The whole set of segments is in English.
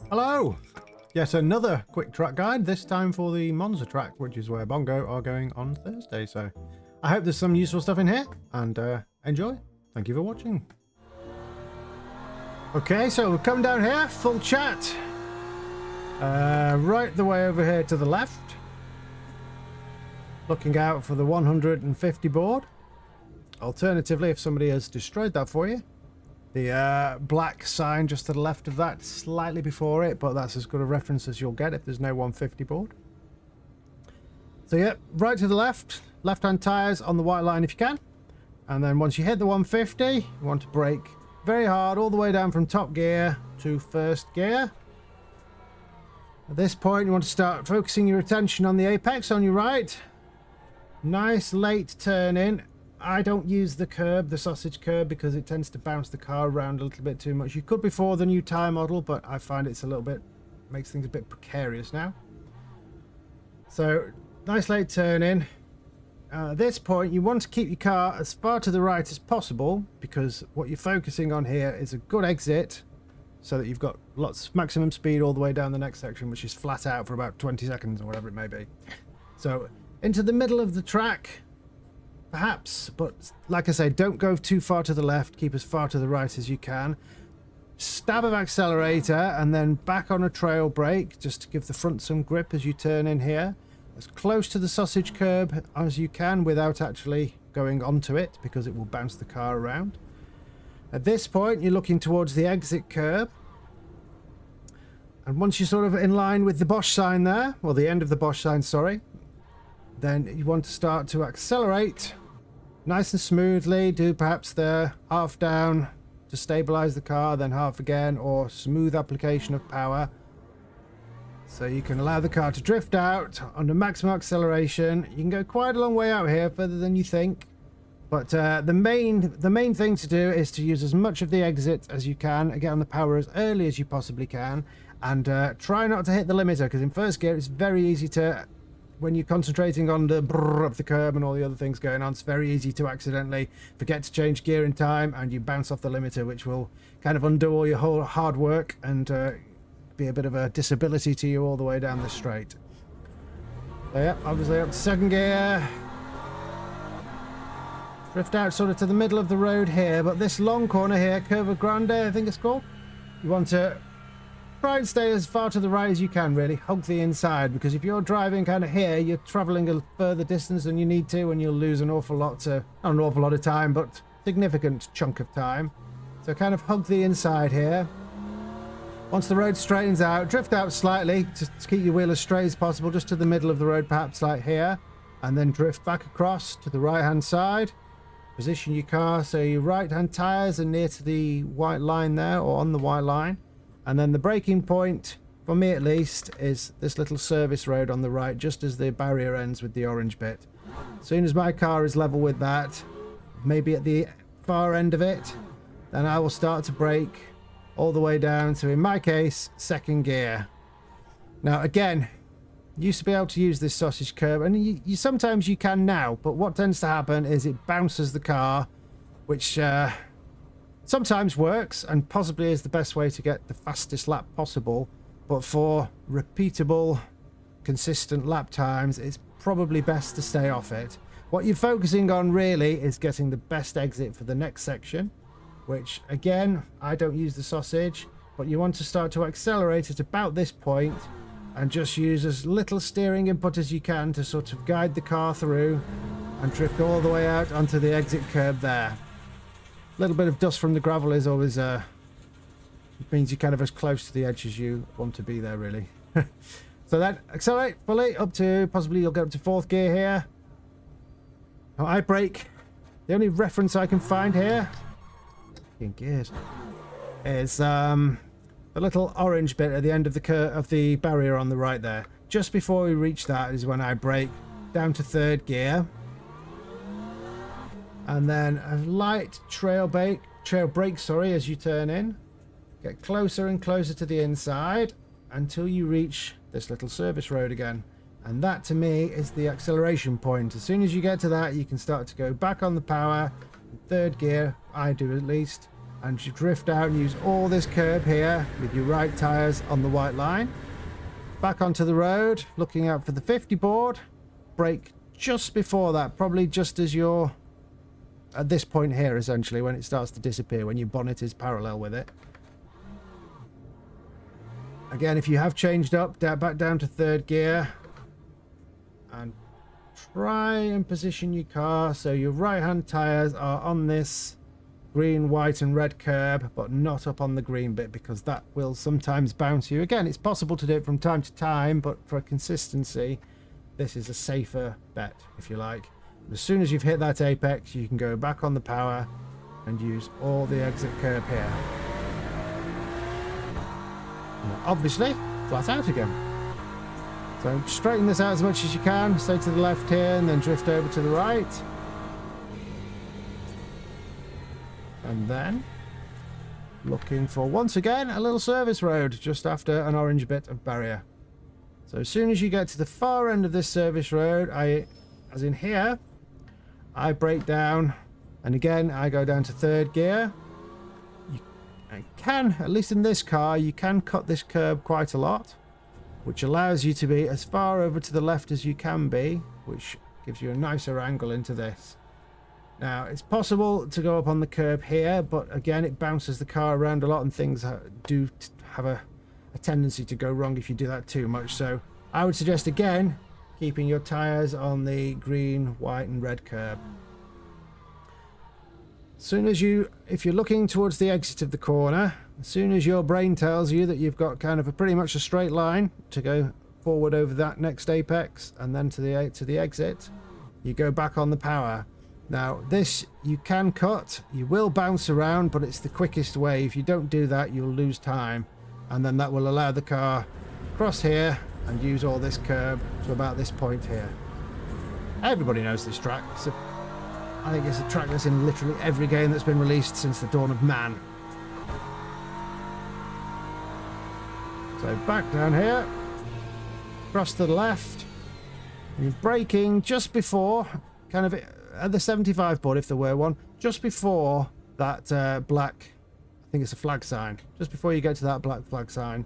Hello! Yes, another quick track guide, this time for the Monza track, which is where Bongo are going on Thursday. So I hope there's some useful stuff in here, and enjoy. Thank you for watching. Okay, so we'll come down here, full chat. Right the way over here to the left. Looking out for the 150 board. Alternatively, if somebody has destroyed that for you, the black sign just to the left of that, slightly before it, but that's as good a reference as you'll get if there's no 150 board. So yeah, right to the left, left-hand tyres on the white line if you can. And then once you hit the 150, you want to brake very hard all the way down from top gear to first gear. At this point, you want to start focusing your attention on the apex on your right. Nice late turn in. I don't use the curb, the sausage curb, because it tends to bounce the car around a little bit too much. You could before the new tyre model, but I find it's a little bit, makes things a bit precarious now. So, nice late turn in. At this point, you want to keep your car as far to the right as possible, because what you're focusing on here is a good exit, so that you've got lots maximum speed all the way down the next section, which is flat out for about 20 seconds or whatever it may be. So, into the middle of the track, perhaps, but like I say, don't go too far to the left, keep as far to the right as you can. Stab of accelerator and then back on a trail brake just to give the front some grip as you turn in here. As close to the sausage curb as you can without actually going onto it, because it will bounce the car around. At this point, you're looking towards the exit curb. And once you're sort of in line with the Bosch sign there, or the end of the Bosch sign, sorry, then you want to start to accelerate nice and smoothly. Do perhaps the half down to stabilize the car, then half again, or smooth application of power, so you can allow the car to drift out under maximum acceleration. You can go quite a long way out here, further than you think, but the main thing to do is to use as much of the exit as you can, get on the power as early as you possibly can, and try not to hit the limiter, because in first gear it's very easy to, when you're concentrating on the brrr of the curb and all the other things going on, it's very easy to accidentally forget to change gear in time and you bounce off the limiter, which will kind of undo all your whole hard work and be a bit of a disability to you all the way down the straight. So yeah, obviously up to second gear. Drift out sort of to the middle of the road here, but this long corner here, Curva Grande I think it's called, you want to try and stay as far to the right as you can, really. Hug the inside, because if you're driving kind of here, you're traveling a further distance than you need to, and you'll lose an awful lot to, not an awful lot of time, but significant chunk of time. So kind of hug the inside here. Once the road straightens out, drift out slightly to keep your wheel as straight as possible, just to the middle of the road, perhaps like here, and then drift back across to the right hand side. Position your car so your right hand tires are near to the white line there, or on the white line. And then the braking point, for me at least, is this little service road on the right, just as the barrier ends with the orange bit. As soon as my car is level with that, maybe at the far end of it, then I will start to brake all the way down to, in my case, second gear. Now again, used to be able to use this sausage curb, and you sometimes you can now, but what tends to happen is it bounces the car, which sometimes works and possibly is the best way to get the fastest lap possible, but for repeatable, consistent lap times, it's probably best to stay off it. What you're focusing on really is getting the best exit for the next section, which again, I don't use the sausage, but you want to start to accelerate at about this point and just use as little steering input as you can to sort of guide the car through and drift all the way out onto the exit curb there. A little bit of dust from the gravel is always it means you're kind of as close to the edge as you want to be there, really. So then accelerate fully up to, possibly you'll get up to fourth gear here. Now I brake, the only reference I can find here in gears is the little orange bit at the end of the barrier on the right there. Just before we reach that is when I brake down to third gear. And then a light trail brake, as you turn in. Get closer and closer to the inside until you reach this little service road again. And that to me is the acceleration point. As soon as you get to that, you can start to go back on the power. Third gear, I do at least. and you drift out and use all this curb here with your right tyres on the white line. Back onto the road, looking out for the 50 board. Brake just before that, probably just as you're at this point here, essentially, when it starts to disappear, when your bonnet is parallel with it. Again, if you have changed up, back down to third gear, and try and position your car so your right hand tyres are on this green, white and red curb, but not up on the green bit, because that will sometimes bounce you. Again, it's possible to do it from time to time, but for consistency, this is a safer bet, if you like. As soon as you've hit that apex, you can go back on the power and use all the exit curb here. And obviously, flat out again. So straighten this out as much as you can, stay to the left here and then drift over to the right. And then looking for, once again, a little service road just after an orange bit of barrier. So as soon as you get to the far end of this service road, as in here, I brake down, and again I go down to third gear. I can, at least in this car, you can cut this curb quite a lot, which allows you to be as far over to the left as you can be, which gives you a nicer angle into this. Now, it's possible to go up on the curb here, but again, it bounces the car around a lot, and things do have a tendency to go wrong if you do that too much. So I would suggest, again, keeping your tyres on the green, white and red curb. As soon as if you're looking towards the exit of the corner, as soon as your brain tells you that you've got kind of pretty much a straight line to go forward over that next apex and then to the exit, you go back on the power. Now this you can cut, you will bounce around, but it's the quickest way. If you don't do that, you'll lose time, and then that will allow the car cross here and use all this curb to about this point here. Everybody knows this track. I think it's a track that's in literally every game that's been released since the dawn of man. So back down here, cross to the left, and you're braking just before, kind of at the 75 board if there were one, just before that black, I think it's a flag sign, just before you get to that black flag sign,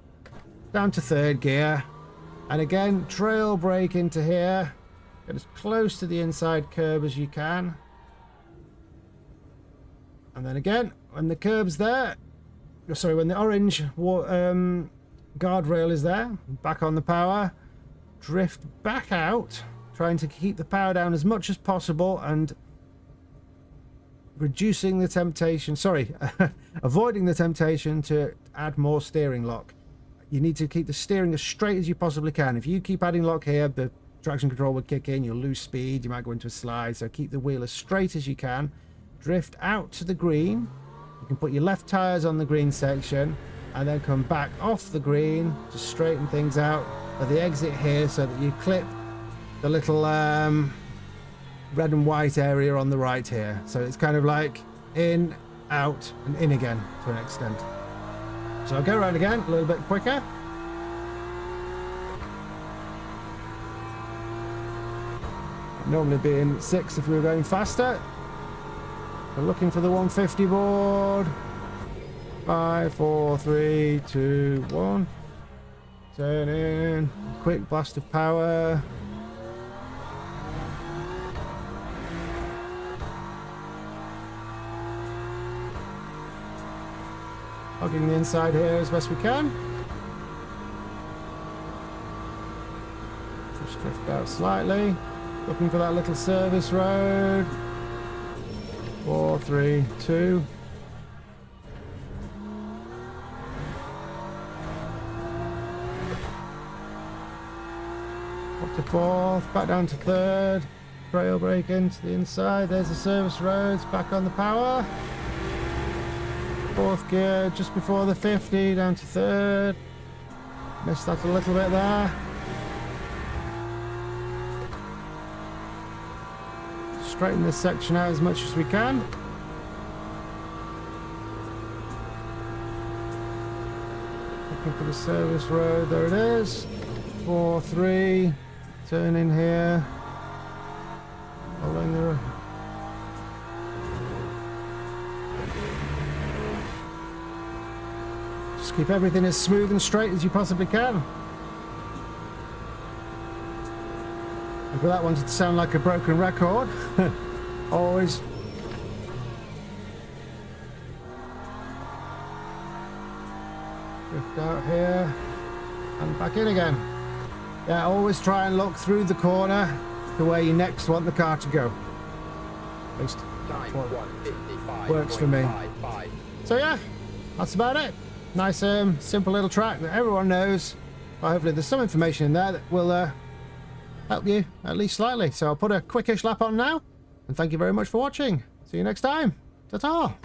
down to third gear, and again trail brake into here, get as close to the inside curb as you can. And then again, when the curb's there, sorry, when the orange guardrail is there, back on the power, drift back out, trying to keep the power down as much as possible and reducing the temptation, avoiding the temptation to add more steering lock. You need to keep the steering as straight as you possibly can. If you keep adding lock here, the traction control will kick in, you'll lose speed, you might go into a slide, so keep the wheel as straight as you can. Drift out to the green. You can put your left tyres on the green section and then come back off the green to straighten things out at the exit here, so that you clip the little red and white area on the right here. So it's kind of like in, out and in again to an extent. So I'll go around again a little bit quicker. Normally being 6 if we were going faster. We're looking for the 150 board. 5, 4, 3, 2, 1. Turn in. Quick blast of power. Hugging the inside here as best we can. Just drift out slightly. Looking for that little service road. 4, 3, 2. Up to fourth, back down to third. Trail brake into the inside. There's the service roads, back on the power. Fourth gear just before the 50, down to third. Missed that a little bit there. Straighten this section out as much as we can. Looking for the service road, there it is. 4, 3, turn in here. Following the Just keep everything as smooth and straight as you possibly can. If that wanted to sound like a broken record, always. Drift out here and back in again. Yeah, always try and look through the corner to where you next want the car to go. At least that's what works for me. So yeah, that's about it. Nice, simple little track that everyone knows. But hopefully there's some information in there that will help you at least slightly. So I'll put a quickish lap on now. And thank you very much for watching. See you next time. Ta-ta.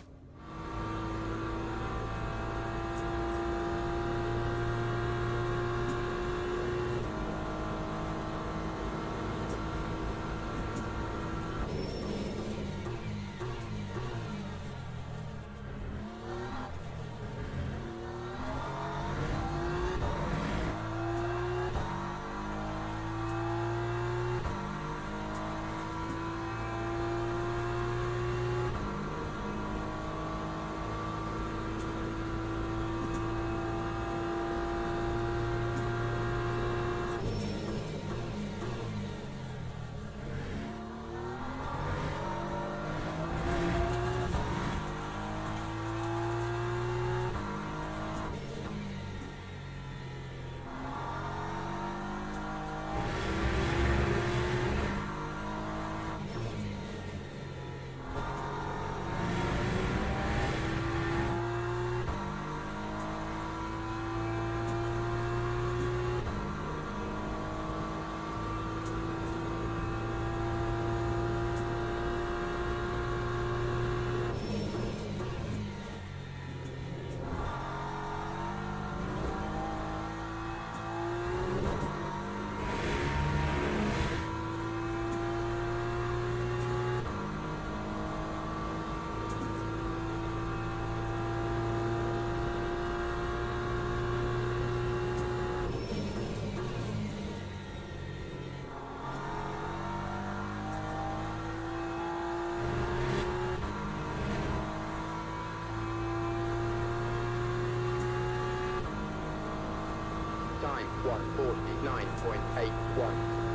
Time 1:49.81.